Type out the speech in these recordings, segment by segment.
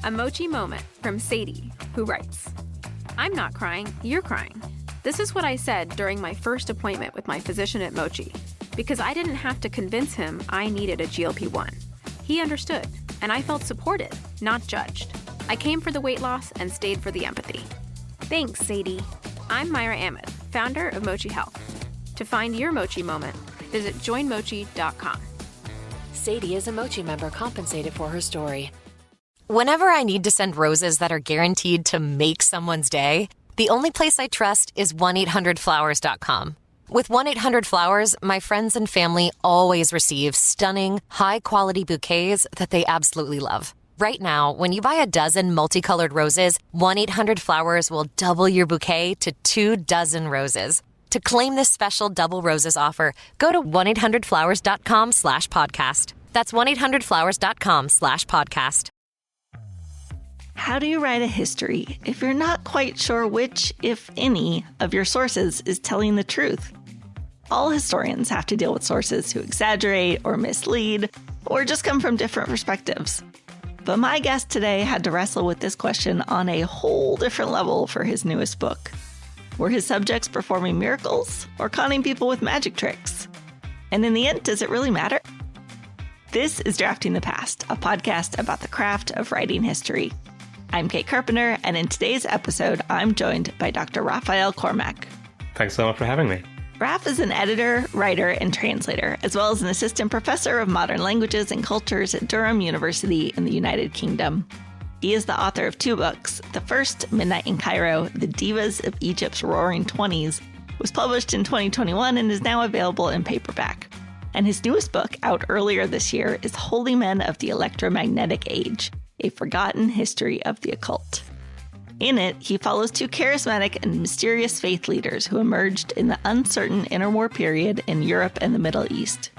A Mochi Moment from Sadie, who writes, I'm not crying, you're crying. This is what I said during my first appointment with my physician at Mochi, because I didn't have to convince him I needed a GLP-1. He understood, and I felt supported, not judged. I came for the weight loss and stayed for the empathy. Thanks, Sadie. I'm Myra Ahmed, founder of Mochi Health. To find your Mochi Moment, visit joinmochi.com. Sadie is a Mochi member compensated for her story. Whenever I need to send roses that are guaranteed to make someone's day, the only place I trust is 1-800-Flowers.com. With 1-800-Flowers, my friends and family always receive stunning, high-quality bouquets that they absolutely love. Right now, when you buy a dozen multicolored roses, 1-800-Flowers will double your bouquet to 2 dozen roses. To claim this special double roses offer, go to 1-800-Flowers.com/podcast. That's 1-800-Flowers.com/podcast. How do you write a history if you're not quite sure which, if any, of your sources is telling the truth? All historians have to deal with sources who exaggerate or mislead, or just come from different perspectives. But my guest today had to wrestle with this question on a whole different level for his newest book. Were his subjects performing miracles or conning people with magic tricks? And in the end, does it really matter? This is Drafting the Past, a podcast about the craft of writing history. I'm Kate Carpenter, and in today's episode, I'm joined by Dr. Raphael Cormack. Thanks so much for having me. Raph is an editor, writer, and translator, as well as an assistant professor of modern languages and cultures at Durham University in the United Kingdom. He is the author of 2 books. The first, Midnight in Cairo, The Divas of Egypt's Roaring Twenties, was published in 2021 and is now available in paperback. And his newest book, out earlier this year, is Holy Men of the Electromagnetic Age, A Forgotten History of the Occult. In it, he follows 2 charismatic and mysterious faith leaders who emerged in the uncertain interwar period in Europe and the Middle East.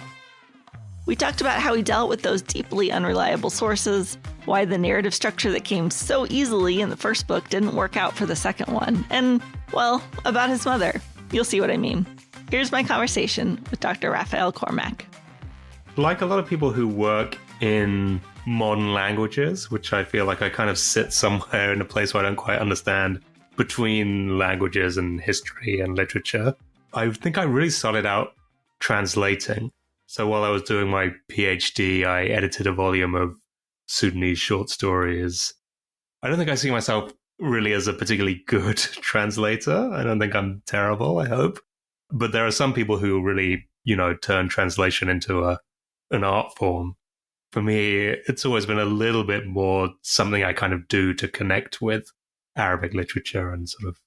We talked about how he dealt with those deeply unreliable sources, why the narrative structure that came so easily in the first book didn't work out for the second one, and, well, about his mother. You'll see what I mean. Here's my conversation with Dr. Raphael Cormack. Like a lot of people who work in modern languages, which I feel like I kind of sit somewhere in a place where I don't quite understand between languages and history and literature, I think I really started out translating. So while I was doing my PhD, I edited a volume of Sudanese short stories. I don't think I see myself really as a particularly good translator. I don't think I'm terrible, I hope. But there are some people who really, turn translation into an art form. For me, it's always been a little bit more something I kind of do to connect with Arabic literature and sort of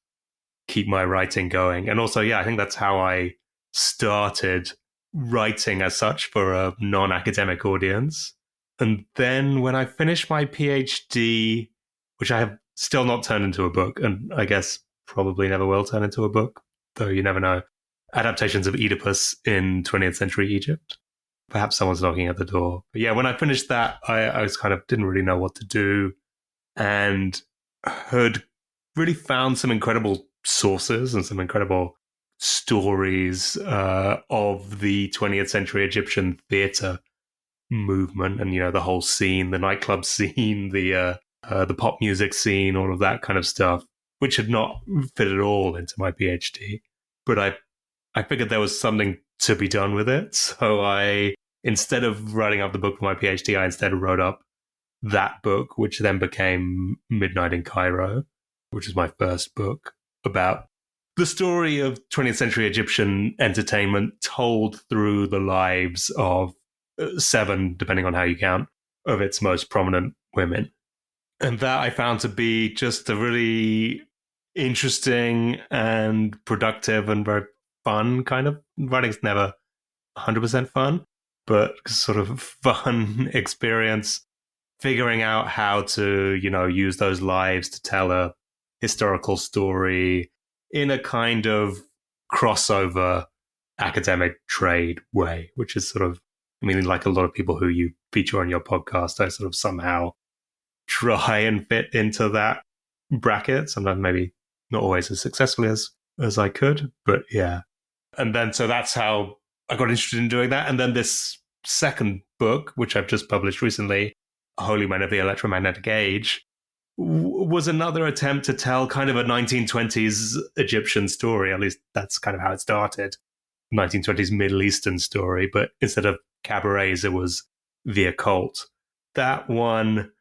keep my writing going. And also, I think that's how I started writing as such for a non-academic audience. And then when I finished my PhD, which I have still not turned into a book, and I guess probably never will turn into a book, though you never know, adaptations of Oedipus in 20th century Egypt. Perhaps someone's knocking at the door. But when I finished that, I was kind of didn't really know what to do and had really found some incredible sources and some incredible stories of the 20th century Egyptian theater movement and, the whole scene, the nightclub scene, the pop music scene, all of that kind of stuff, which had not fit at all into my PhD. But I figured there was something to be done with it. So instead of writing up the book for my PhD, I instead wrote up that book, which then became Midnight in Cairo, which is my first book about the story of 20th century Egyptian entertainment told through the lives of 7, depending on how you count, of its most prominent women. And that I found to be just a really interesting and productive and very fun kind of, writing's never 100% fun, but sort of fun experience figuring out how to, use those lives to tell a historical story in a kind of crossover academic trade way, which is sort of, like a lot of people who you feature on your podcast, I sort of somehow try and fit into that bracket. Sometimes maybe not always as successfully as I could, but yeah. And then, so that's how I got interested in doing that. And then this second book, which I've just published recently, Holy Men of the Electromagnetic Age, was another attempt to tell kind of a 1920s Egyptian story. At least that's kind of how it started. 1920s Middle Eastern story, but instead of cabarets, it was the occult. That one,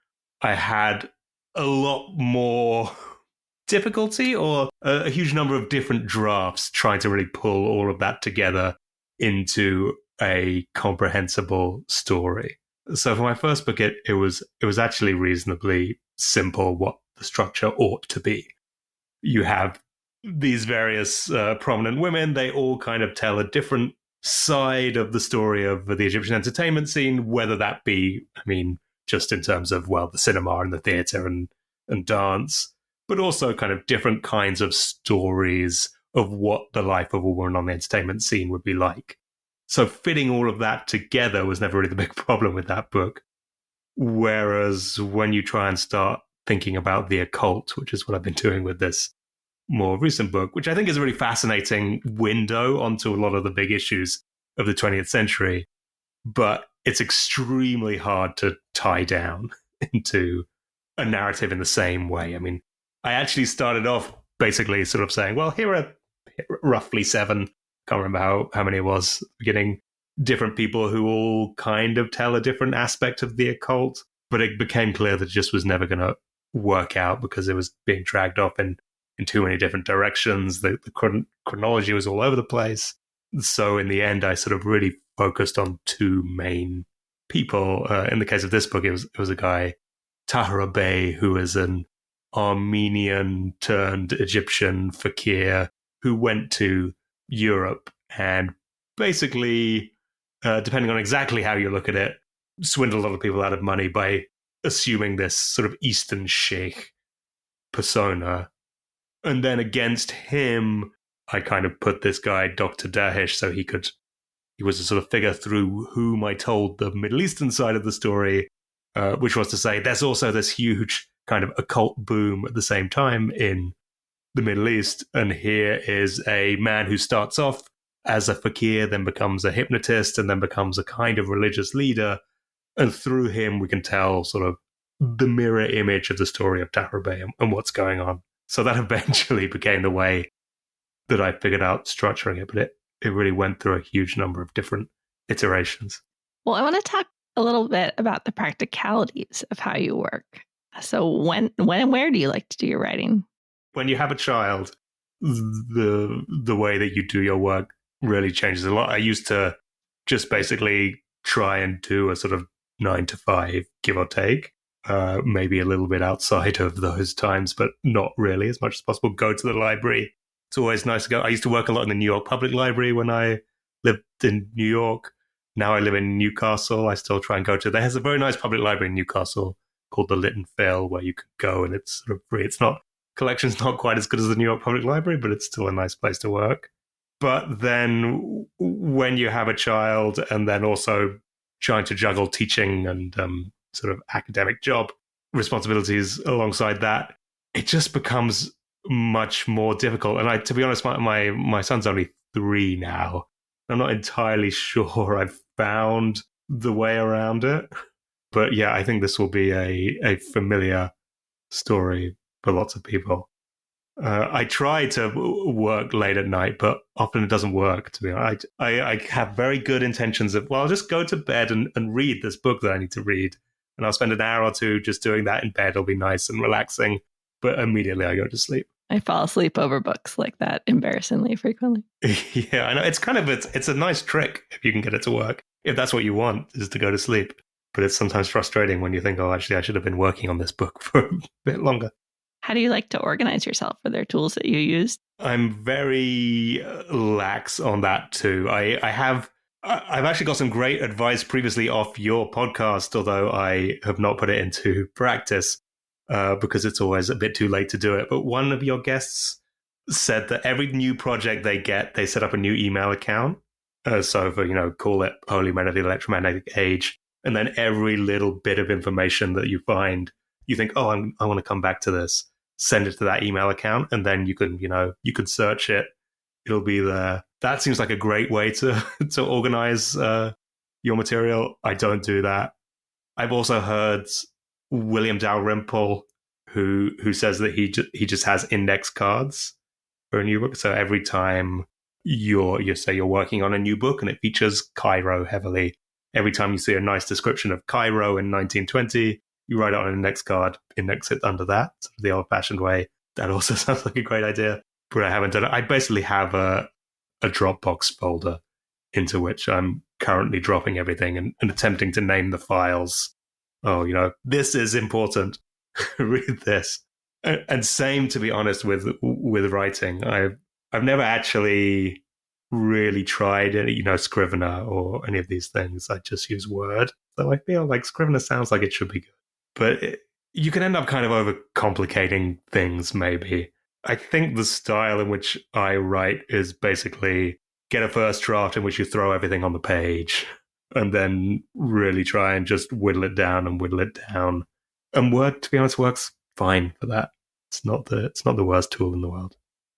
I had a lot more difficulty, or a huge number of different drafts trying to really pull all of that together into a comprehensible story. So for my first book, it was actually reasonably simple what the structure ought to be. You have these various prominent women. They all kind of tell a different side of the story of the Egyptian entertainment scene, whether that be, I mean, just in terms of, well, the cinema and the theatre and dance, but also kind of different kinds of stories of what the life of a woman on the entertainment scene would be like. So fitting all of that together was never really the big problem with that book. Whereas when you try and start thinking about the occult, which is what I've been doing with this more recent book, which I think is a really fascinating window onto a lot of the big issues of the 20th century, but it's extremely hard to tie down into a narrative in the same way. I mean, I actually started off basically sort of saying, well, here are roughly 7, can't remember how many it was, beginning, different people who all kind of tell a different aspect of the occult, but it became clear that it just was never going to work out because it was being dragged off in too many different directions. The chronology was all over the place. So in the end, I sort of really focused on 2 main people. In the case of this book, it was a guy, Tahra Bey, who is an Armenian turned Egyptian fakir who went to Europe and basically, depending on exactly how you look at it, swindled a lot of people out of money by assuming this sort of Eastern sheikh persona. And then against him, I kind of put this guy, Dr. Dahish, so he was a sort of figure through whom I told the Middle Eastern side of the story, which was to say there's also this huge kind of occult boom at the same time in the Middle East. And here is a man who starts off as a fakir, then becomes a hypnotist, and then becomes a kind of religious leader. And through him, we can tell sort of the mirror image of the story of Tahra Bey and what's going on. So that eventually became the way that I figured out structuring it, but it really went through a huge number of different iterations. Well, I want to talk a little bit about the practicalities of how you work. So when and where do you like to do your writing? When you have a child, the way that you do your work really changes a lot. I used to just basically try and do a sort of 9 to 5, give or take, maybe a little bit outside of those times, but not really as much as possible. Go to the library. It's always nice to go. I used to work a lot in the New York Public Library when I lived in New York. Now I live in Newcastle. I still try and go to. There's a very nice public library in Newcastle called the Lytton Phil, where you can go and it's sort of free. It's not, collection's not quite as good as the New York Public Library, but it's still a nice place to work. But then when you have a child and then also trying to juggle teaching and sort of academic job responsibilities alongside that, it just becomes much more difficult. And to be honest, my son's only 3 now. I'm not entirely sure I've found the way around it. But yeah, I think this will be a familiar story for lots of people. I try to work late at night, but often it doesn't work, to be honest. I have very good intentions of, well, I'll just go to bed and read this book that I need to read. And I'll spend an hour or 2 just doing that in bed. It'll be nice and relaxing. But immediately I go to sleep. I fall asleep over books like that embarrassingly frequently. Yeah, I know. It's a nice trick if you can get it to work. If that's what you want, is to go to sleep. But it's sometimes frustrating when you think, oh, actually, I should have been working on this book for a bit longer. How do you like to organize yourself? Are there tools that you use? I'm very lax on that too. I've actually got some great advice previously off your podcast, although I have not put it into practice because it's always a bit too late to do it. But one of your guests said that every new project they get, they set up a new email account. So for, call it Holy Men of the Electromagnetic Age. And then every little bit of information that you find, you think, oh, I want to come back to this. Send it to that email account, and then you can search it. It'll be there. That seems like a great way to organize your material. I don't do that. I've also heard William Dalrymple, who says that he just has index cards for a new book. So every time you're working on a new book and it features Cairo heavily, every time you see a nice description of Cairo in 1920, you write it on an index card, index it under that, sort of the old-fashioned way. That also sounds like a great idea, but I haven't done it. I basically have a Dropbox folder into which I'm currently dropping everything and attempting to name the files. Oh, this is important. Read this. And same, to be honest, with writing. I've never actually really tried any, Scrivener or any of these things. I just use Word. So I feel like Scrivener sounds like it should be good. But you can end up kind of overcomplicating things, maybe. I think the style in which I write is basically get a first draft in which you throw everything on the page and then really try and just whittle it down. And Word, to be honest, works fine for that. It's not the worst tool in the world.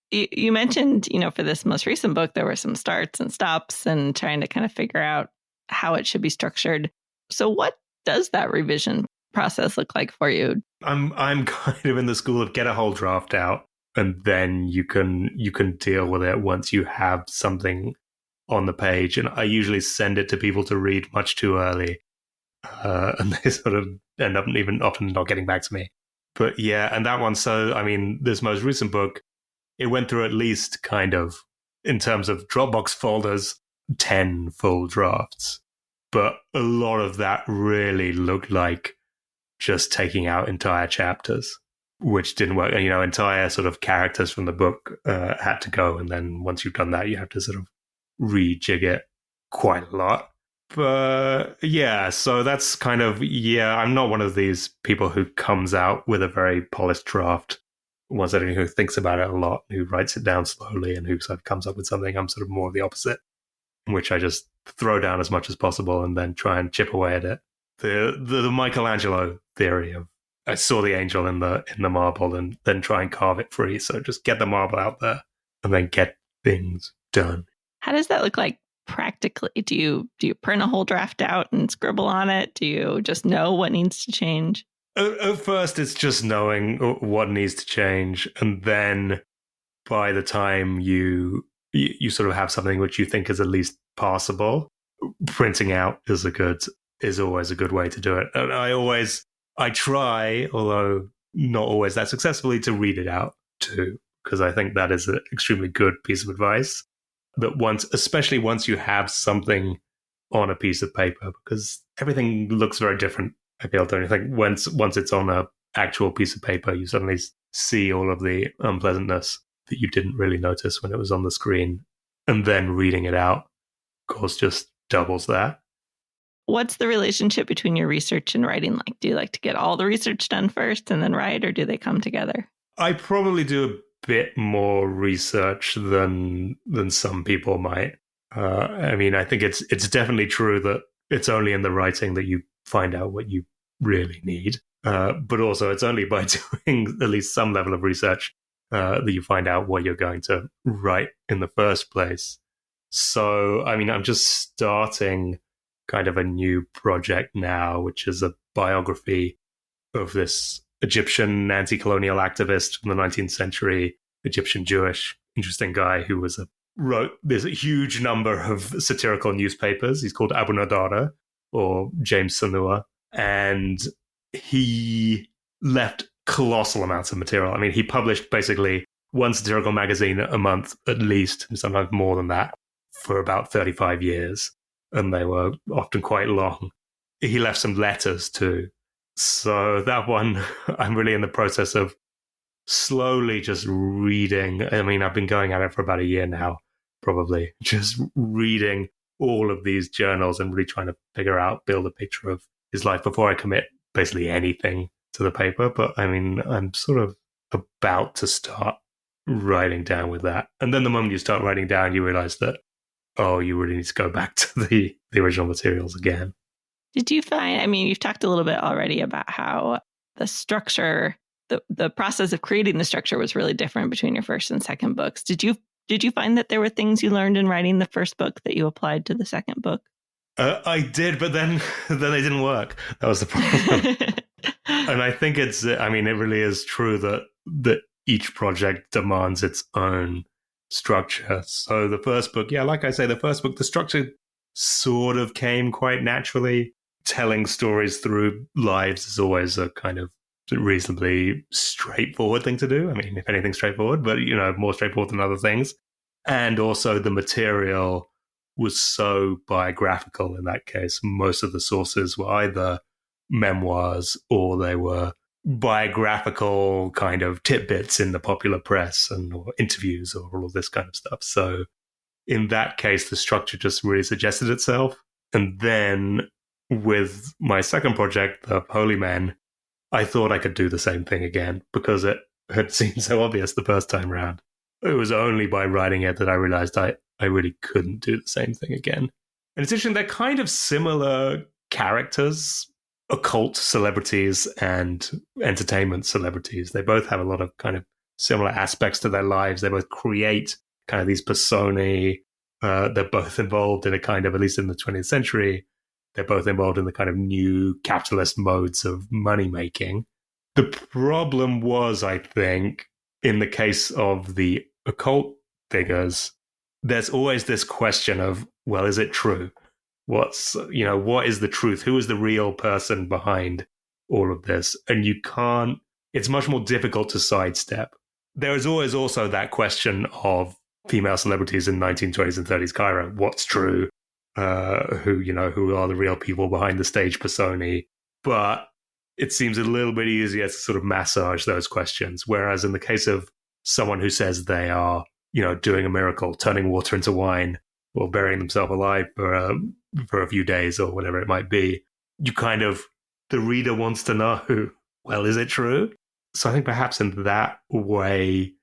You mentioned, for this most recent book, there were some starts and stops and trying to kind of figure out how it should be structured. So what does that revision process look like for you? I'm kind of in the school of get a whole draft out, and then you can deal with it once you have something on the page. And I usually send it to people to read much too early, and they sort of end up often not getting back to me. But yeah, and that one. So I mean, this most recent book, it went through at least kind of, in terms of Dropbox folders, 10 full drafts. But a lot of that really looked like just taking out entire chapters, which didn't work. And, entire sort of characters from the book had to go. And then once you've done that, you have to sort of rejig it quite a lot. But yeah, so that's kind of, I'm not one of these people who comes out with a very polished draft. Once anyone who thinks about it a lot, who writes it down slowly and who sort of comes up with something. I'm sort of more of the opposite, in which I just throw down as much as possible and then try and chip away at it. The Michelangelo theory of I saw the angel in the marble and then try and carve it free. So just get the marble out there and then get things done. How does that look like practically? Do you print a whole draft out and scribble on it? Do you just know what needs to change? At first, it's just knowing what needs to change, and then by the time you sort of have something which you think is at least passable, printing out is always a good way to do it. And I try, although not always that successfully, to read it out too, because I think that is an extremely good piece of advice. That especially once you have something on a piece of paper, because everything looks very different. I feel, don't you think? Once it's on an actual piece of paper, you suddenly see all of the unpleasantness that you didn't really notice when it was on the screen. And then reading it out, of course, just doubles that. What's the relationship between your research and writing like? Do you like to get all the research done first and then write, or do they come together? I probably do a bit more research than some people might. I mean, I think it's definitely true that it's only in the writing that you find out what you really need. But also, it's only by doing at least some level of research that you find out what you're going to write in the first place. So, I mean, I'm just starting kind of a new project now, which is a biography of this Egyptian anti-colonial activist from the 19th century, Egyptian Jewish, interesting guy who wrote this huge number of satirical newspapers. He's called Abu Nadara, or James Sanua, and he left colossal amounts of material. I mean, he published basically one satirical magazine a month at least, and sometimes more than that, for about 35 years, and they were often quite long. He left some letters too. So that one, I'm really in the process of slowly just reading. I mean, I've been going at it for about a year now, probably, just reading all of these journals and really trying to build a picture of his life before I commit basically anything to the paper. But I mean, I'm sort of about to start writing down with that. And then the moment you start writing down, you realize that, oh, you really need to go back to the original materials again. Did you find, I mean, you've talked a little bit already about how the structure, the process of creating the structure was really different between your first and second books. Did you find that there were things you learned in writing the first book that you applied to the second book? I did, but then they didn't work. That was the problem. And I think it really is true that each project demands its own structure. So the first book, like I say, the structure sort of came quite naturally. Telling stories through lives is always a kind of reasonably straightforward thing to do. I mean, if anything, straightforward, but, more straightforward than other things. And also the material was so biographical in that case. Most of the sources were either memoirs or they were biographical kind of tidbits in the popular press or interviews or all of this kind of stuff. So in that case, the structure just really suggested itself. And then with my second project, The Holy Men, I thought I could do the same thing again because it had seemed so obvious the first time around. It was only by writing it that I realized I really couldn't do the same thing again. And it's interesting, they're kind of similar characters, occult celebrities and entertainment celebrities. They both have a lot of kind of similar aspects to their lives. They both create kind of these personae. They're both involved in a kind of, at least in the 20th century, they're both involved in the kind of new capitalist modes of money making. The problem was, I think, in the case of the occult figures, there's always this question of, well, is it true? What is the truth? Who is the real person behind all of this? And it's much more difficult to sidestep. There is always also that question of female celebrities in 1920s and 30s Cairo. What's true? Who are the real people behind the stage personae? But it seems a little bit easier to sort of massage those questions. Whereas in the case of someone who says they are, doing a miracle, turning water into wine, or burying themselves alive for a few days or whatever it might be, the reader wants to know, well, is it true? So I think perhaps in that way,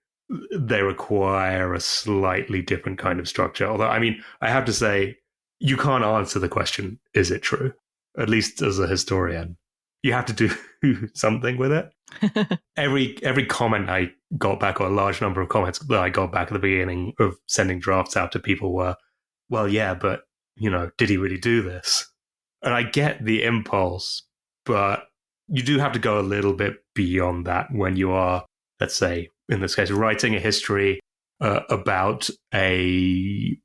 they require a slightly different kind of structure. Although, I have to say, you can't answer the question, is it true? At least as a historian. You have to do something with it. Every comment I got back, or a large number of comments that I got back at the beginning of sending drafts out to people were, well, yeah, but, did he really do this? And I get the impulse, but you do have to go a little bit beyond that when you are, let's say, in this case, writing a history about a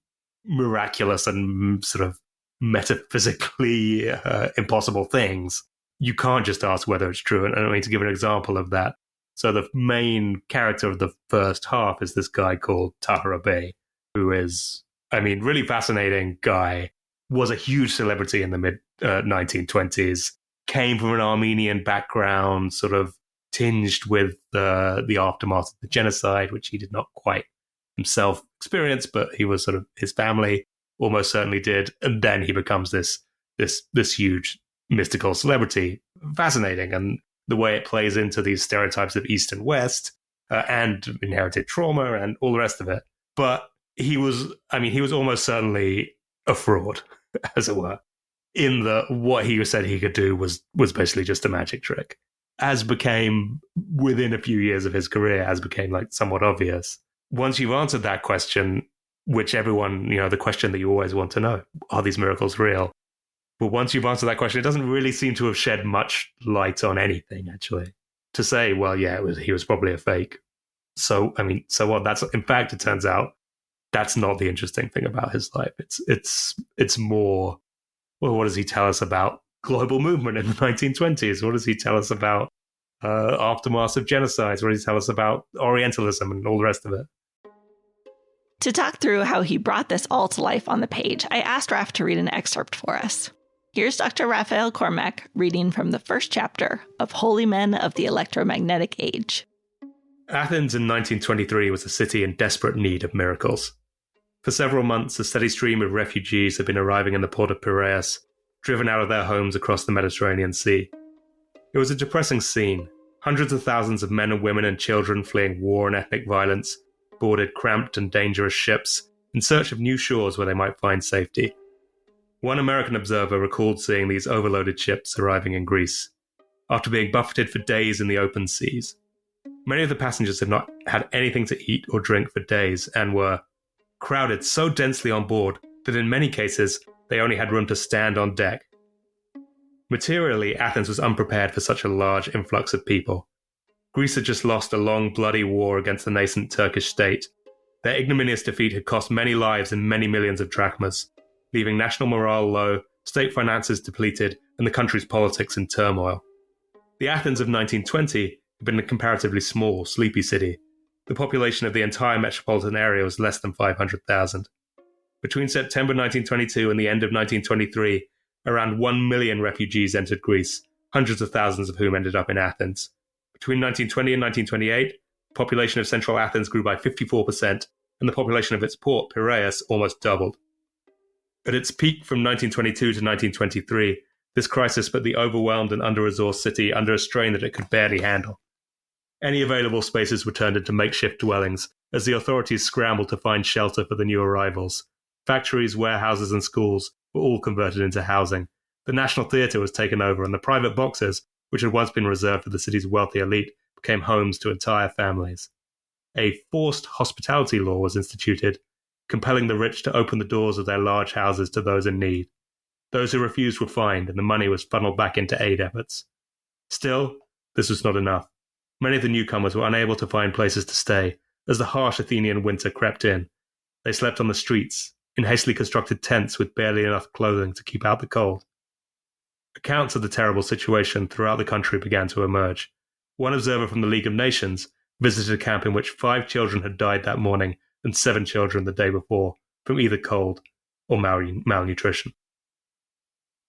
miraculous and sort of metaphysically impossible things. You can't just ask whether it's true. And I mean, to give an example of that, so the main character of the first half is this guy called Tahir Bey, who is, really fascinating guy, was a huge celebrity in the mid-1920s, came from an Armenian background, sort of tinged with the aftermath of the genocide, which he did not quite himself experience, but he was sort of, his family almost certainly did. And then he becomes this huge mystical celebrity. Fascinating. And the way it plays into these stereotypes of East and West and inherited trauma and all the rest of it. But he was almost certainly a fraud, as it were, in that what he said he could do was basically just a magic trick. As became, within a few years of his career, like somewhat obvious. Once you've answered that question, which everyone, the question that you always want to know, are these miracles real? But once you've answered that question, it doesn't really seem to have shed much light on anything, actually. To say, well, yeah, he was probably a fake. So, so what? In fact, it turns out that's not the interesting thing about his life. It's more, well, what does he tell us about global movement in the 1920s? What does he tell us about aftermath of genocides? What does he tell us about Orientalism and all the rest of it? To talk through how he brought this all to life on the page, I asked Raph to read an excerpt for us. Here's Dr. Raphael Cormack reading from the first chapter of Holy Men of the Electromagnetic Age. Athens in 1923 was a city in desperate need of miracles. For several months, a steady stream of refugees had been arriving in the port of Piraeus, driven out of their homes across the Mediterranean Sea. It was a depressing scene. Hundreds of thousands of men and women and children fleeing war and ethnic violence boarded cramped and dangerous ships in search of new shores where they might find safety. One American observer recalled seeing these overloaded ships arriving in Greece, after being buffeted for days in the open seas. Many of the passengers had not had anything to eat or drink for days and were crowded so densely on board that in many cases They only had room to stand on deck. Materially, Athens was unprepared for such a large influx of people. Greece had just lost a long, bloody war against the nascent Turkish state. Their ignominious defeat had cost many lives and many millions of drachmas, leaving national morale low, state finances depleted, and the country's politics in turmoil. The Athens of 1920 had been a comparatively small, sleepy city. The population of the entire metropolitan area was less than 500,000. Between September 1922 and the end of 1923, around 1 million refugees entered Greece, hundreds of thousands of whom ended up in Athens. Between 1920 and 1928, the population of central Athens grew by 54%, and the population of its port, Piraeus, almost doubled. At its peak from 1922 to 1923, this crisis put the overwhelmed and under-resourced city under a strain that it could barely handle. Any available spaces were turned into makeshift dwellings as the authorities scrambled to find shelter for the new arrivals. Factories, warehouses, and schools were all converted into housing. The National Theatre was taken over, and the private boxes, which had once been reserved for the city's wealthy elite, became homes to entire families. A forced hospitality law was instituted, compelling the rich to open the doors of their large houses to those in need. Those who refused were fined, and the money was funneled back into aid efforts. Still, this was not enough. Many of the newcomers were unable to find places to stay, as the harsh Athenian winter crept in. They slept on the streets, in hastily constructed tents with barely enough clothing to keep out the cold. Accounts of the terrible situation throughout the country began to emerge. One observer from the League of Nations visited a camp in which 5 children had died that morning and 7 children the day before from either cold or malnutrition.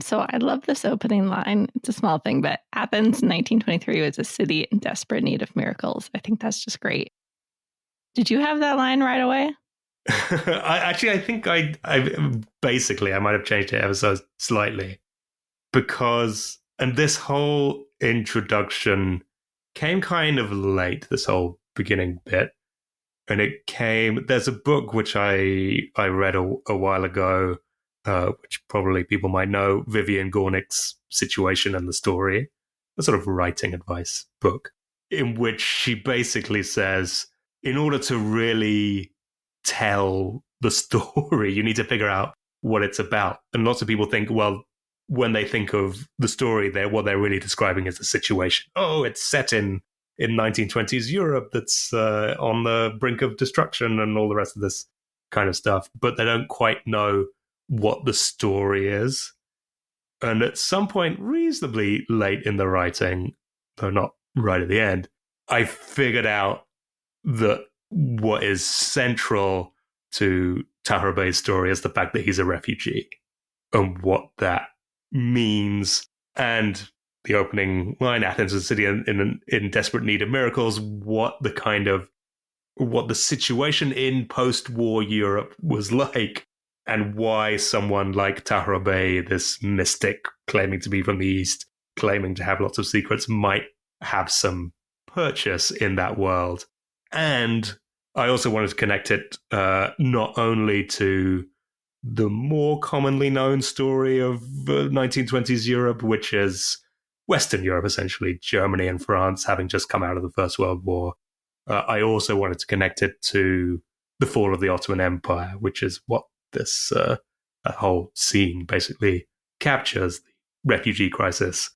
So I love this opening line. It's a small thing, but Athens in 1923 was a city in desperate need of miracles. I think that's just great. Did you have that line right away? I think I might have changed it ever so slightly because, and this whole introduction came kind of late, this whole beginning bit. And there's a book which I read a while ago, which probably people might know, Vivian Gornick's Situation and the Story, a sort of writing advice book, in which she basically says, in order to really tell the story, you need to figure out what it's about. And lots of people think, well, when they think of the story, what they're really describing is the situation. Oh, it's set in 1920s Europe that's on the brink of destruction and all the rest of this kind of stuff. But they don't quite know what the story is. And at some point, reasonably late in the writing, though not right at the end, I figured out that what is central to Tahir Bey's story is the fact that he's a refugee and what that means. And the opening line, Athens is a city in desperate need of miracles, what the situation in post-war Europe was like, and why someone like Tahir Bey, this mystic claiming to be from the East, claiming to have lots of secrets, might have some purchase in that world. And I also wanted to connect it not only to the more commonly known story of 1920s Europe, which is Western Europe, essentially, Germany and France having just come out of the First World War. I also wanted to connect it to the fall of the Ottoman Empire, which is what this whole scene basically captures, the refugee crisis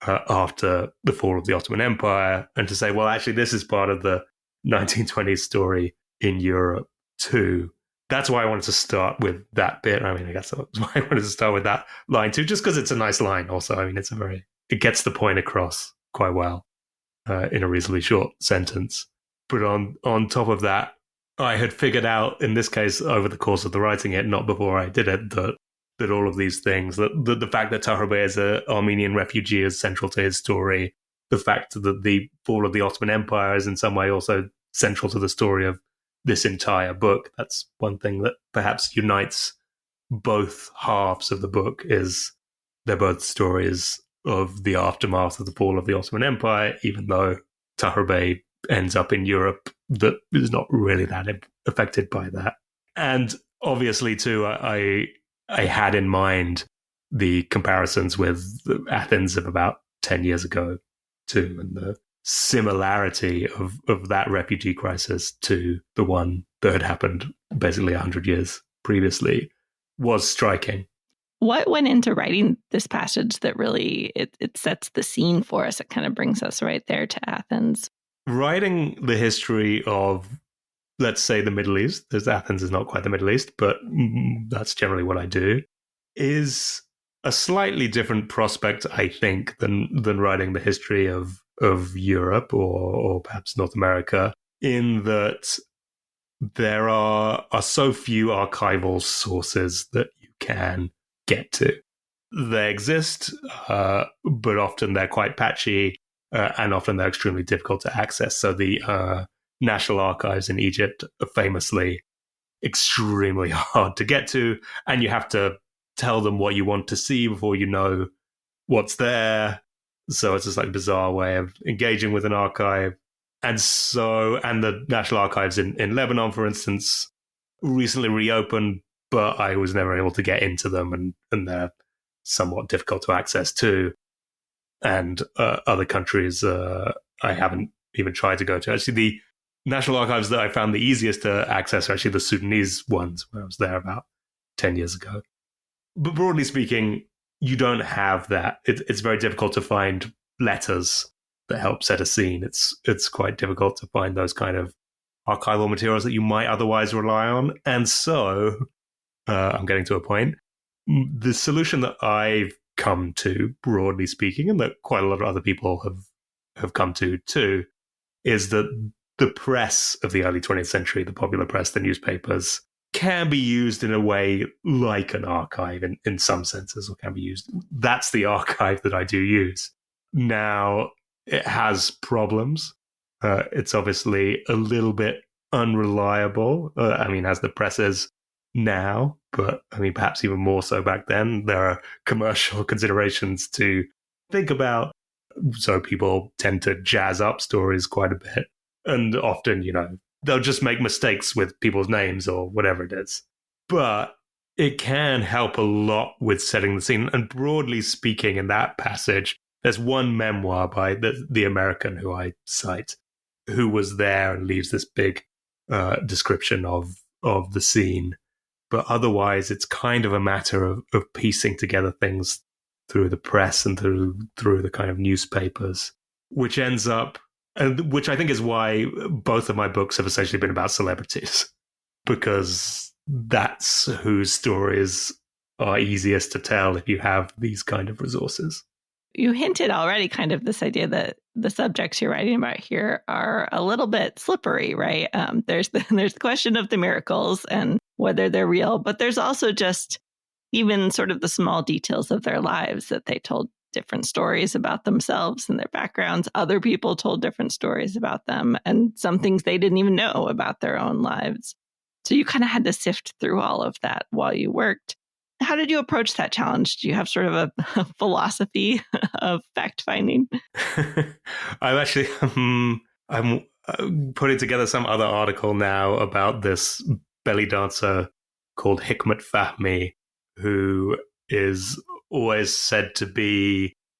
after the fall of the Ottoman Empire, and to say, well, actually, this is part of the 1920s story in Europe too. That's why I wanted to start with that bit. I mean, I guess that's why I wanted to start with that line too, just because it's a nice line also. I mean, it gets the point across quite well in a reasonably short sentence. But on top of that, I had figured out, in this case, over the course of the writing it, not before I did it, that all of these things, that the fact that Tahir Bey is an Armenian refugee is central to his story. The fact that the fall of the Ottoman Empire is in some way also central to the story of this entire book. That's one thing that perhaps unites both halves of the book, is they're both stories of the aftermath of the fall of the Ottoman Empire, even though Tahir Bey ends up in Europe that is not really that affected by that. And obviously, too, I had in mind the comparisons with Athens of about 10 years ago, too, and the similarity of that refugee crisis to the one that had happened basically 100 years previously was striking. What went into writing this passage that really it sets the scene for us? It kind of brings us right there to Athens. Writing the history of, let's say, the Middle East, as Athens is not quite the Middle East, but that's generally what I do, is a slightly different prospect, I think, than writing the history of Europe or perhaps North America, in that there are so few archival sources that you can get to. They exist, but often they're quite patchy, and often they're extremely difficult to access. So the National Archives in Egypt are famously extremely hard to get to, and you have to tell them what you want to see before you know what's there. So it's this like bizarre way of engaging with an archive. And the National Archives in Lebanon, for instance, recently reopened, but I was never able to get into them, and they're somewhat difficult to access too. And other countries I haven't even tried to go to. Actually, the National Archives that I found the easiest to access are actually the Sudanese ones, where I was there about 10 years ago. But broadly speaking, you don't have that. It's very difficult to find letters that help set a scene. It's quite difficult to find those kind of archival materials that you might otherwise rely on. And so, I'm getting to a point. The solution that I've come to, broadly speaking, and that quite a lot of other people have come to too, is that the press of the early 20th century, the popular press, the newspapers, can be used in a way like an archive in some senses, or can be used. That's the archive that I do use. Now, it has problems. It's obviously a little bit unreliable. As the press is now, but perhaps even more so back then. There are commercial considerations to think about. So people tend to jazz up stories quite a bit. And often, they'll just make mistakes with people's names or whatever it is. But it can help a lot with setting the scene. And broadly speaking, in that passage, there's one memoir by the American who I cite, who was there and leaves this big description of the scene. But otherwise, it's kind of a matter of piecing together things through the press and through the kind of newspapers, which ends up, and which I think is why both of my books have essentially been about celebrities, because that's whose stories are easiest to tell if you have these kind of resources. You hinted already kind of this idea that the subjects you're writing about here are a little bit slippery, right? There's the question of the miracles and whether they're real, but there's also just even sort of the small details of their lives, that they told different stories about themselves and their backgrounds. Other people told different stories about them, and some things they didn't even know about their own lives. So you kind of had to sift through all of that while you worked. How did you approach that challenge? Do you have sort of a philosophy of fact-finding? I'm putting together some other article now about this belly dancer called Hikmat Fahmy, who is always said to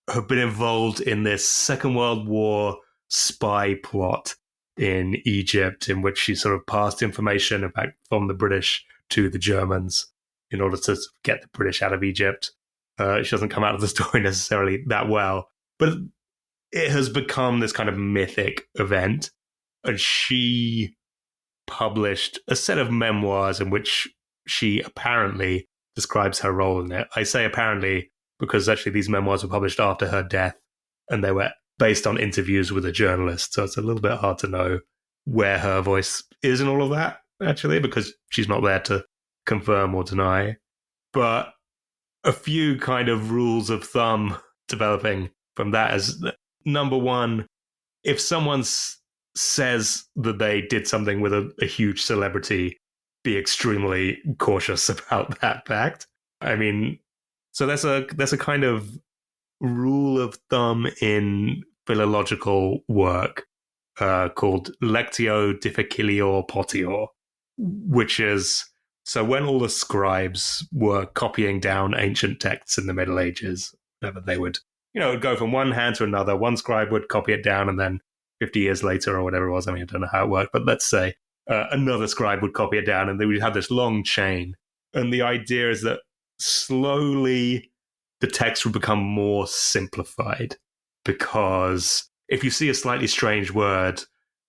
have been involved in this Second World War spy plot in Egypt, in which she sort of passed information about from the British to the Germans in order to get the British out of Egypt. She doesn't come out of the story necessarily that well, but it has become this kind of mythic event. And she published a set of memoirs in which she apparently describes her role in it. I say apparently because actually these memoirs were published after her death, and they were based on interviews with a journalist. So it's a little bit hard to know where her voice is in all of that, actually, because she's not there to confirm or deny. But a few kind of rules of thumb developing from that is, number one, if someone says that they did something with a huge celebrity, be extremely cautious about that fact. So there's a kind of rule of thumb in philological work called lectio difficilior potior, which is, so when all the scribes were copying down ancient texts in the Middle Ages, whenever they would, it would go from one hand to another. One scribe would copy it down, and then 50 years later or whatever it was, I don't know how it worked, but let's say another scribe would copy it down, and they would have this long chain. And the idea is that slowly the text would become more simplified, because if you see a slightly strange word,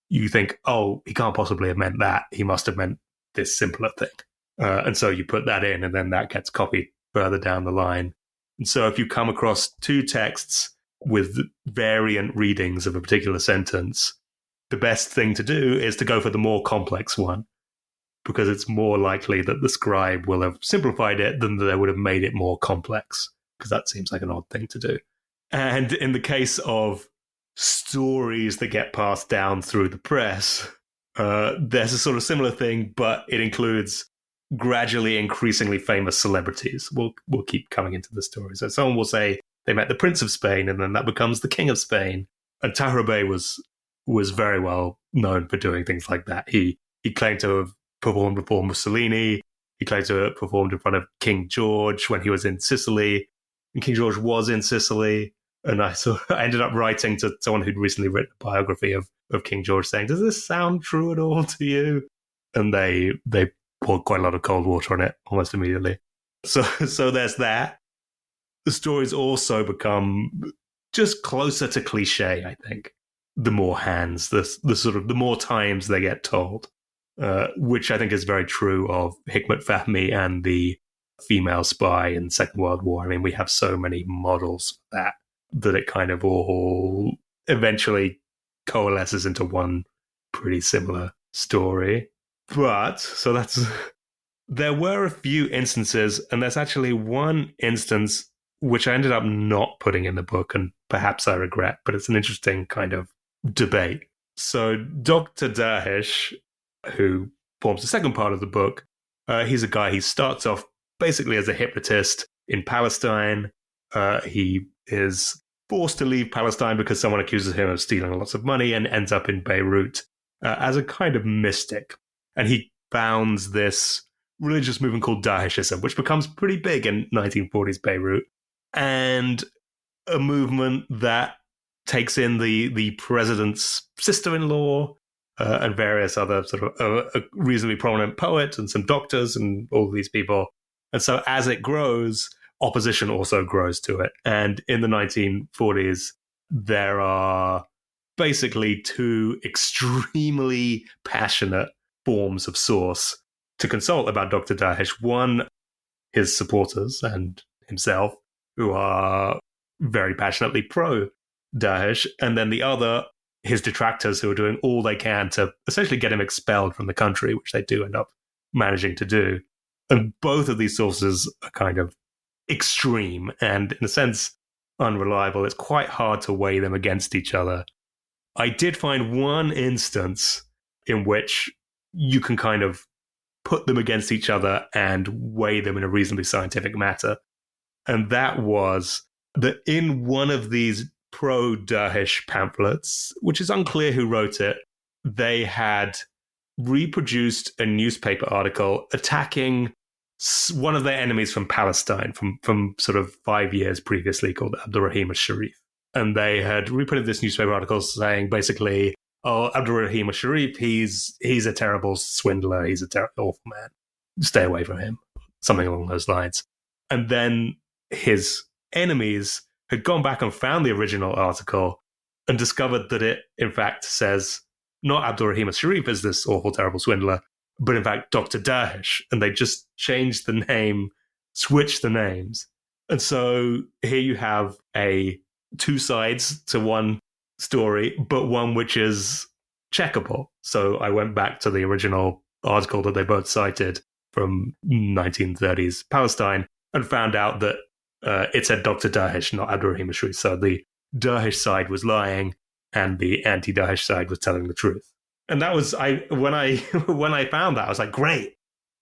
you think, oh, he can't possibly have meant that. He must have meant this simpler thing. And so you put that in, and then that gets copied further down the line. And so if you come across two texts with variant readings of a particular sentence, the best thing to do is to go for the more complex one, because it's more likely that the scribe will have simplified it than they would have made it more complex, because that seems like an odd thing to do. And in the case of stories that get passed down through the press, there's a sort of similar thing, but it includes gradually increasingly famous celebrities. We'll keep coming into the story. So someone will say they met the Prince of Spain, and then that becomes the King of Spain. And Tahir Bey was very well known for doing things like that. He claimed to have performed before Mussolini. He claimed to have performed in front of King George when he was in Sicily. And King George was in Sicily. And I ended up writing to someone who'd recently written a biography of King George, saying, does this sound true at all to you? And they poured quite a lot of cold water on it almost immediately. So there's that. The stories also become just closer to cliche, I think. The more hands, the sort of the more times they get told, which I think is very true of Hikmat Fahmy and the female spy in the Second World War. I mean, we have so many models for that it kind of all eventually coalesces into one pretty similar story. But, so there were a few instances, and there's actually one instance which I ended up not putting in the book, and perhaps I regret, but it's an interesting kind of debate. So Dr. Dahish, who forms the second part of the book, he's a guy, he starts off basically as a hypnotist in Palestine. He is forced to leave Palestine because someone accuses him of stealing lots of money, and ends up in Beirut as a kind of mystic. And he founds this religious movement called Dahishism, which becomes pretty big in 1940s Beirut, and a movement that takes in the president's sister-in-law and various other sort of a reasonably prominent poet and some doctors and all these people. And so as it grows, opposition also grows to it. And in the 1940s, there are basically two extremely passionate forms of source to consult about Dr. Dahish. One, his supporters and himself, who are very passionately pro-Dahish, and then the other, his detractors, who are doing all they can to essentially get him expelled from the country, which they do end up managing to do. And both of these sources are kind of extreme and, in a sense, unreliable. It's quite hard to weigh them against each other. I did find one instance in which you can kind of put them against each other and weigh them in a reasonably scientific manner. And that was that in one of these pro-Dahish pamphlets, which is unclear who wrote it, they had reproduced a newspaper article attacking one of their enemies from Palestine from sort of 5 years previously, called Abdurrahim al-Sharif. And they had reprinted this newspaper article saying basically, oh, Abdurrahim al-Sharif, he's a terrible swindler, he's a awful man. Stay away from him. Something along those lines. And then his enemies had gone back and found the original article and discovered that it, in fact, says not Abdurrahim al-Sharif is this awful, terrible swindler, but in fact, Dr. Dahish. And they just changed the name, switched the names. And so here you have two sides to one story, but one which is checkable. So I went back to the original article that they both cited from 1930s Palestine and found out that it said Dr. Dahish, not Abdurrahim al-Sharif. So the Dahish side was lying and the anti-Dahish side was telling the truth. And that was, when I found that, I was like, great,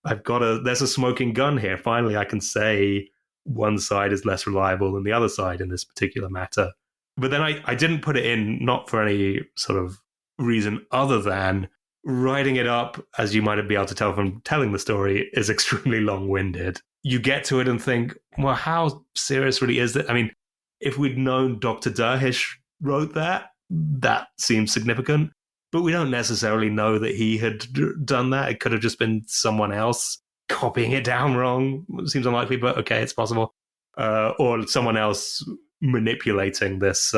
there's a smoking gun here. Finally, I can say one side is less reliable than the other side in this particular matter. But then I didn't put it in, not for any sort of reason other than writing it up, as you might be able to tell from telling the story, is extremely long-winded. You get to it and think, well, how serious really is it? I mean, if we'd known Dr. Dahish wrote that seems significant. But we don't necessarily know that he had done that. It could have just been someone else copying it down wrong. Seems unlikely, but okay, it's possible. Or someone else manipulating this.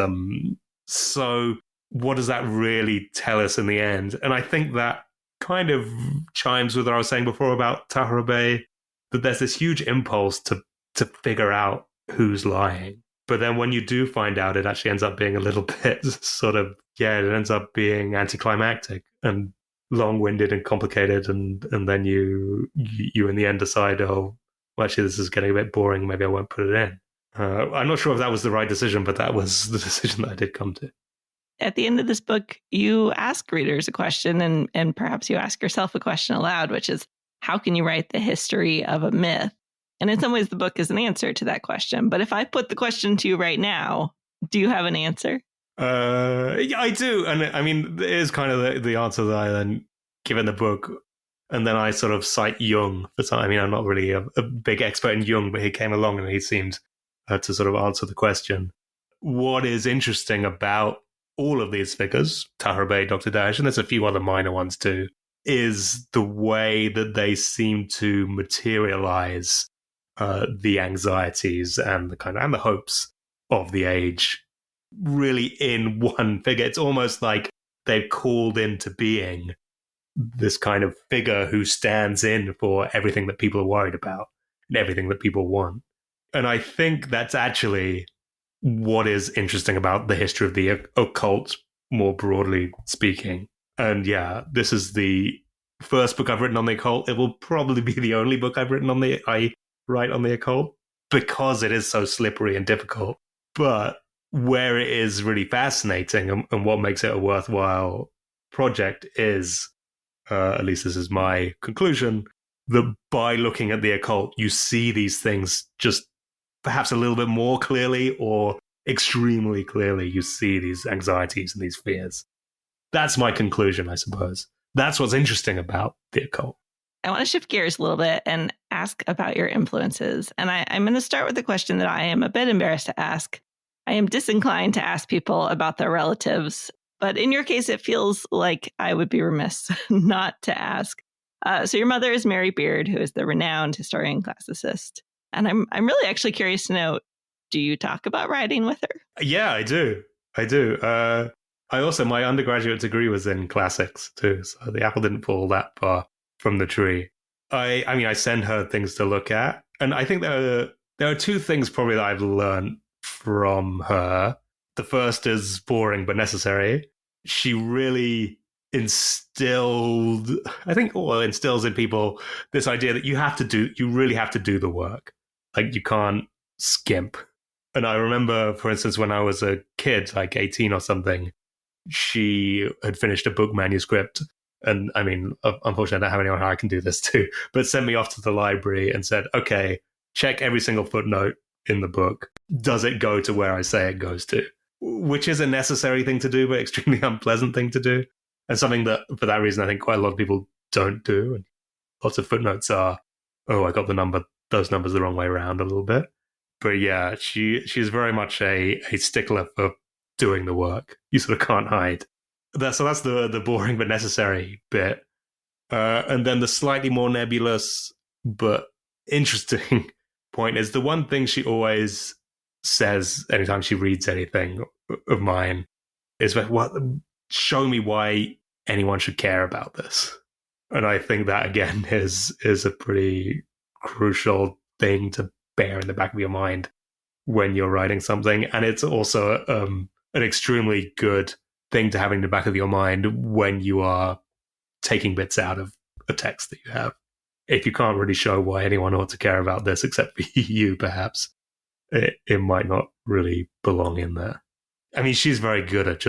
So what does that really tell us in the end? And I think that kind of chimes with what I was saying before about Taharabe, that there's this huge impulse to figure out who's lying. But then when you do find out, it actually ends up being a little bit sort of, it ends up being anticlimactic and long-winded and complicated. And then you in the end decide, oh, well, actually, this is getting a bit boring. Maybe I won't put it in. I'm not sure if that was the right decision, but that was the decision that I did come to. At the end of this book, you ask readers a question, and perhaps you ask yourself a question aloud, which is, how can you write the history of a myth? And in some ways, the book is an answer to that question. But if I put the question to you right now, do you have an answer? Yeah, I do. And I mean, it is kind of the answer that I then give in the book. And then I sort of cite Jung for some. I mean, I'm not really a big expert in Jung, but he came along and he seemed to sort of answer the question. What is interesting about all of these figures, Taharabe, Dr. Dash, and there's a few other minor ones too, is the way that they seem to materialize the anxieties and the hopes of the age really in one figure. It's almost like they've called into being this kind of figure who stands in for everything that people are worried about and everything that people want. And I think that's actually what is interesting about the history of the occult, more broadly speaking. And yeah, this is the first book I've written on the occult. It will probably be the only book I've written I write on the occult, because it is so slippery and difficult. But where it is really fascinating and what makes it a worthwhile project is, at least this is my conclusion, that by looking at the occult, you see these things just perhaps a little bit more clearly, or extremely clearly. You see these anxieties and these fears. That's my conclusion, I suppose. That's what's interesting about the occult. I want to shift gears a little bit and ask about your influences. And I'm going to start with a question that I am a bit embarrassed to ask. I am disinclined to ask people about their relatives, but in your case, it feels like I would be remiss not to ask. So your mother is Mary Beard, who is the renowned historian classicist. And I'm really actually curious to know, do you talk about writing with her? Yeah, I do. My undergraduate degree was in classics too, so the apple didn't fall that far from the tree. I send her things to look at, and I think there are two things probably that I've learned from her. The first is boring but necessary. She really instills in people this idea that you really have to do the work. Like, you can't skimp. And I remember, for instance, when I was a kid, like 18 or something, she had finished a book manuscript. And I mean, unfortunately, I don't have anyone how I can do this too, but sent me off to the library and said, okay, check every single footnote in the book. Does it go to where I say it goes to? Which is a necessary thing to do, but extremely unpleasant thing to do. And something that, for that reason, I think quite a lot of people don't do. And lots of footnotes are, oh, I got those numbers the wrong way around a little bit. But yeah, she's very much a stickler for doing the work. You sort of can't hide. So that's the boring but necessary bit. And then the slightly more nebulous but interesting point is, the one thing she always says anytime she reads anything of mine is, show me why anyone should care about this. And I think that, again, is a pretty crucial thing to bear in the back of your mind when you're writing something. And it's also an extremely good thing to have in the back of your mind when you are taking bits out of a text that you have. If you can't really show why anyone ought to care about this except for you, perhaps, it might not really belong in there. I mean, she's very good at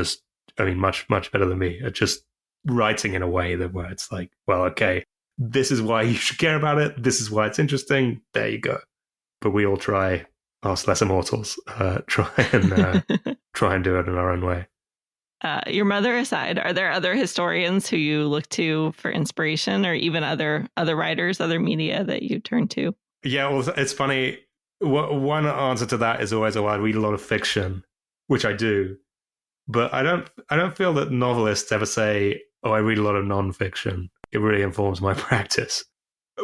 much, much better than me at just writing in a way where it's like, well, okay, this is why you should care about it. This is why it's interesting. There you go. But we all try, us lesser mortals, try and do it in our own way. Your mother aside, are there other historians who you look to for inspiration, or even other writers, other media that you turn to? Yeah, well, it's funny. One answer to that is always, I read a lot of fiction, which I do, but I don't feel that novelists ever say, I read a lot of nonfiction. It really informs my practice.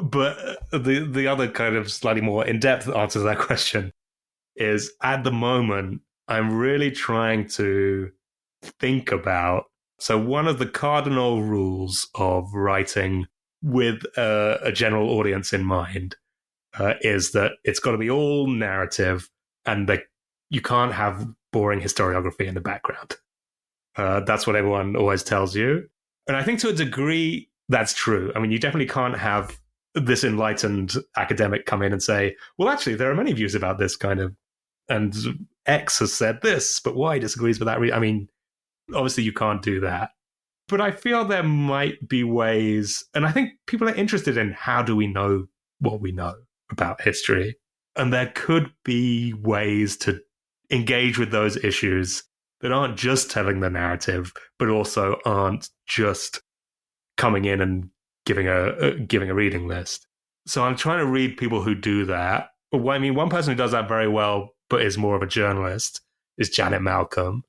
But the other kind of slightly more in-depth answer to that question is, at the moment, I'm really trying to think about. So one of the cardinal rules of writing with a general audience in mind is that it's got to be all narrative, and that you can't have boring historiography in the background. That's what everyone always tells you. And I think to a degree, that's true. I mean, you definitely can't have this enlightened academic come in and say, well, actually, there are many views about this kind of, and X has said this, but Y disagrees with that. I mean, obviously, you can't do that. But I feel there might be ways, and I think people are interested in how do we know what we know about history. And there could be ways to engage with those issues that aren't just telling the narrative, but also aren't just coming in and giving a reading list. So I'm trying to read people who do that. I mean, one person who does that very well, but is more of a journalist, is Janet Malcolm.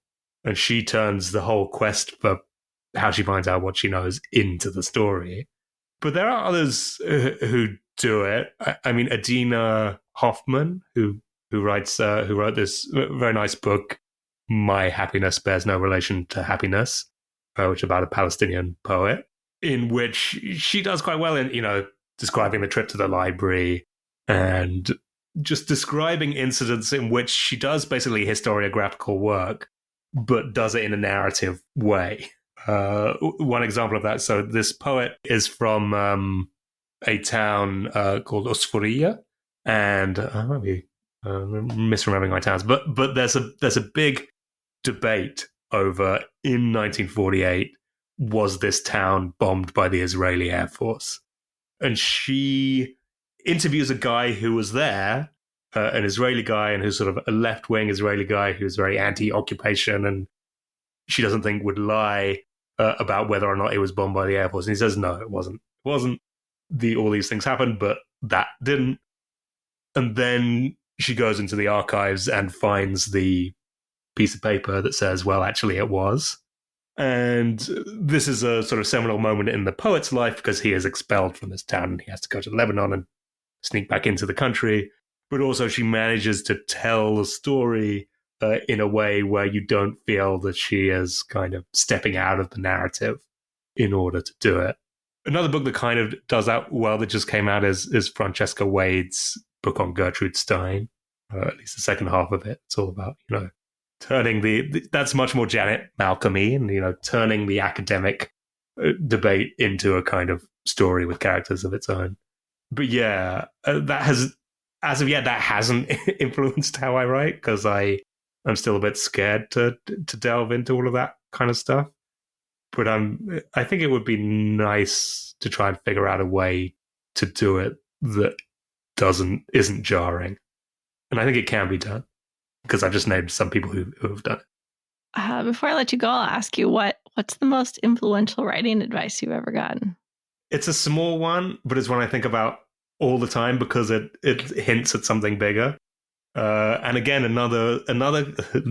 And she turns the whole quest for how she finds out what she knows into the story. But there are others who do it. I mean, Adina Hoffman, who wrote this very nice book, My Happiness Bears No Relation to Happiness, which is about a Palestinian poet, in which she does quite well in, describing the trip to the library and just describing incidents in which she does basically historiographical work, but does it in a narrative way. One example of that, so this poet is from a town called Osforia, and I might be misremembering my towns, but there's a big debate over, in 1948, was this town bombed by the Israeli Air Force? And she interviews a guy who was there, an Israeli guy, and who's sort of a left-wing Israeli guy who's very anti-occupation, and she doesn't think would lie about whether or not it was bombed by the Air Force. And he says, no, it wasn't. It wasn't. All these things happened, but that didn't. And then she goes into the archives and finds the piece of paper that says, well, actually it was. And this is a sort of seminal moment in the poet's life, because he is expelled from this town and he has to go to Lebanon and sneak back into the country. But also she manages to tell the story in a way where you don't feel that she is kind of stepping out of the narrative in order to do it. Another book that kind of does that well that just came out is Francesca Wade's book on Gertrude Stein, at least the second half of it. It's all about, turning that's much more Janet Malcolm-y, and, turning the academic debate into a kind of story with characters of its own. But yeah, as of yet, that hasn't influenced how I write, because I'm still a bit scared to delve into all of that kind of stuff. But I think it would be nice to try and figure out a way to do it that isn't jarring. And I think it can be done, because I've just named some people who have done it. Before I let you go, I'll ask you what's the most influential writing advice you've ever gotten? It's a small one, but it's one I think about all the time because it hints at something bigger. And again, another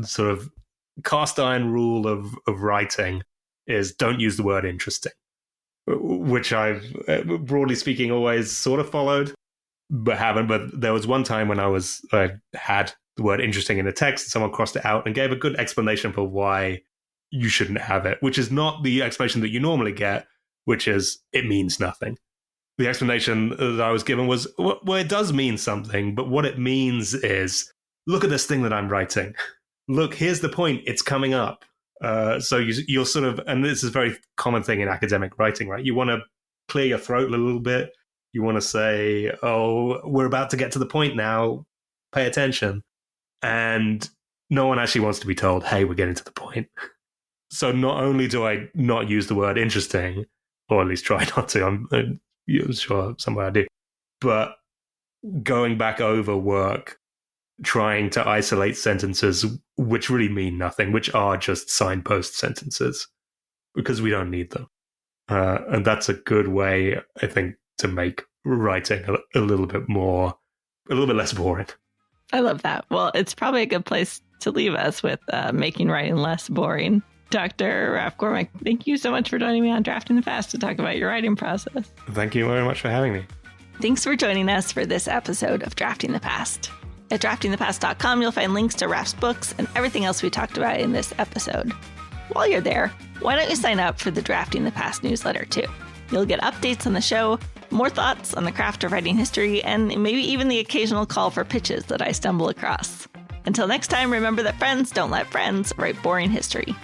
sort of cast iron rule of writing is don't use the word interesting, which I've, broadly speaking, always sort of followed, but haven't. But there was one time when I had the word interesting in a text, and someone crossed it out and gave a good explanation for why you shouldn't have it, which is not the explanation that you normally get, which is it means nothing. The explanation that I was given was, well, it does mean something, but what it means is, look at this thing that I'm writing. Look, here's the point. It's coming up. So you're sort of, and this is a very common thing in academic writing, right? You want to clear your throat a little bit. You want to say, oh, we're about to get to the point now. Pay attention. And no one actually wants to be told, hey, we're getting to the point. So not only do I not use the word interesting, or at least try not to, I'm sure somewhere I do, but going back over work, trying to isolate sentences which really mean nothing, which are just signpost sentences, because we don't need them. And that's a good way, I think, to make writing a little bit less boring. I love that. Well, it's probably a good place to leave us with making writing less boring. Dr. Raph Cormack, thank you so much for joining me on Drafting the Fast to talk about your writing process. Thank you very much for having me. Thanks for joining us for this episode of Drafting the Past. At draftingthepast.com, you'll find links to Raph's books and everything else we talked about in this episode. While you're there, why don't you sign up for the Drafting the Past newsletter too? You'll get updates on the show, more thoughts on the craft of writing history, and maybe even the occasional call for pitches that I stumble across. Until next time, remember that friends don't let friends write boring history.